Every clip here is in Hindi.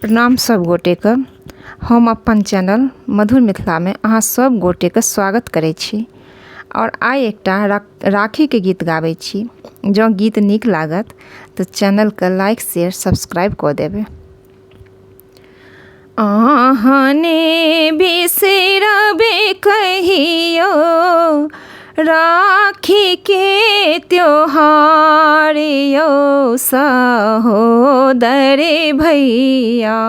प्रणाम सब गोटे के। हम अपन चैनल मधुर मिथिला में अहाँ सब गोटे के स्वागत करै छी और आइ एकटा राखी के गीत गाबै छी। जँ गीत नीक लागत तो चैनल के लाइक शेयर सब्सक्राइब कऽ देबै। अहाँ बिसरबे कहियो राखी के त्योहार यो सहोदर भैया।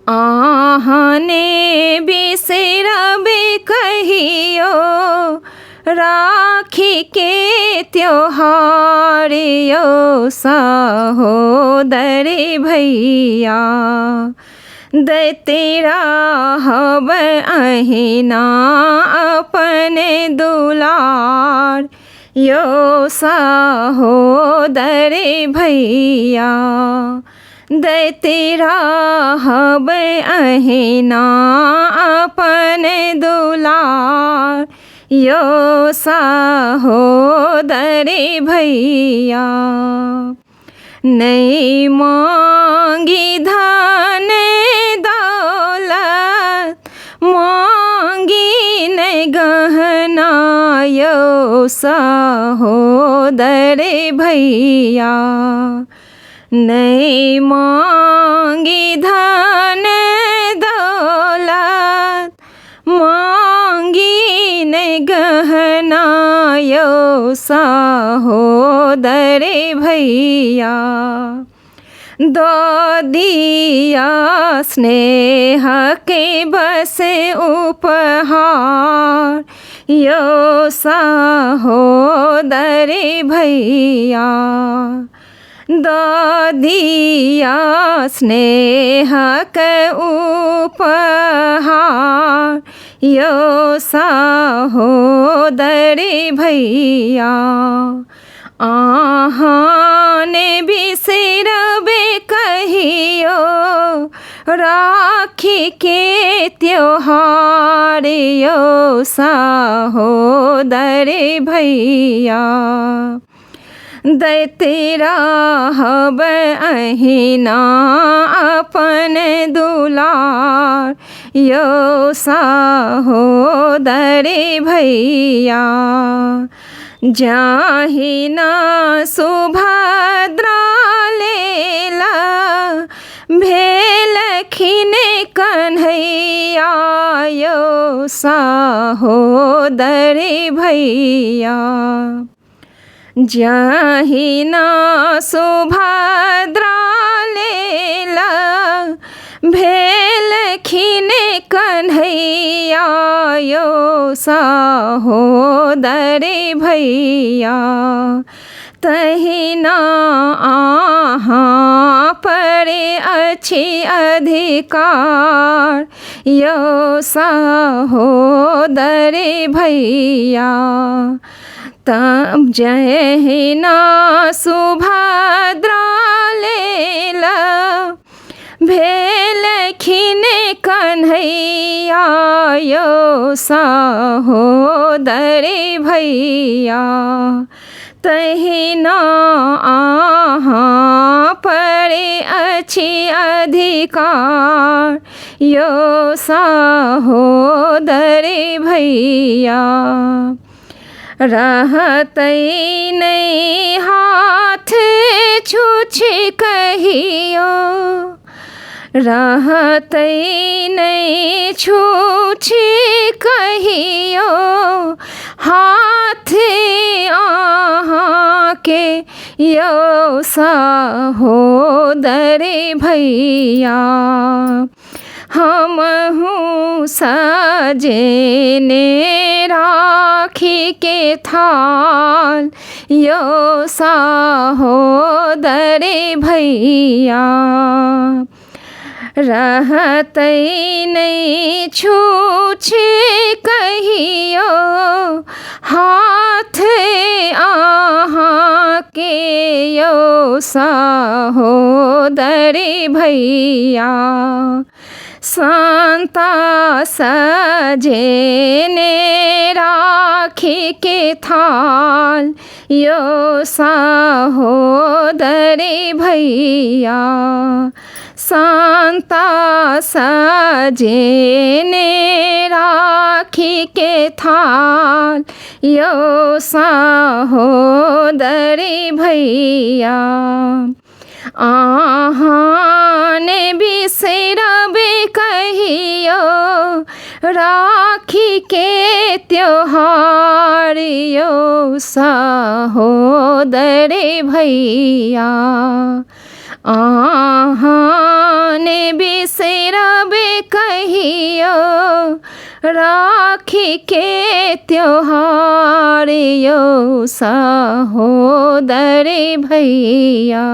अहाँ बिसरबे कहियो राखी के त्योहार यो सहोदर भैया। दैते रहब अहिना अपने दुलार यो सहोदर भैया। दैते रहब अहिना अपने दुलार यो सहोदर भैया। नहीं मांगी धन दौलत मांगी नहीं गहना यो सहोदर भैया। नहीं मांगी धन दौलत मांगी नहीं गहना यो सहोदर भैया। दो दिया स्नेह के बस उपहार यो सहोदर भैया। दो दिया स्नेह के उपहार यो सहोदर भैया। अहाँ बिसरबे कहियो राखी के त्योहार यो सहोदर भैया। दैते रहब अहिना अपन दुलार यो सहोदर भैया। जाहि ना सुभद्रा लेला भेलखिन कन्हैया यो सहोदर भैया। जाहि ना सुभद्रा लेला भेलखिन कन्हैया यो सहोदर भैया। तहिना अहाँ पर अछि अधिकार यो सहोदर भैया। तब जहिना सुभद्रा लेला भेलखिन कन्हैया यो सहोदर भैया। तहिना अहाँ पर अछि अधिकार यो सहोदर भैया। रहतै नहीं हाथ छूछ कहियो रहतै नहीं छूछ कहियो हाथ अहाँ के यो सहोदर भैया। हमहु सजेने राखी के थाल यो सहोदर भैया। रहतै नहीं छूछ कहियो हाथ अहाँ के यो सहोदर भैया। संता सजेने राखी के थाल यो सहोदरी भैया संता सजेने राखी के थाल यो सहोदरी भैया आहाने बिसरबे कहियो राखी के त्योहार यो सहोदरी भैया आहाने बिसरबे कहियो राखी के त्योहार यो सहोदरी भैया।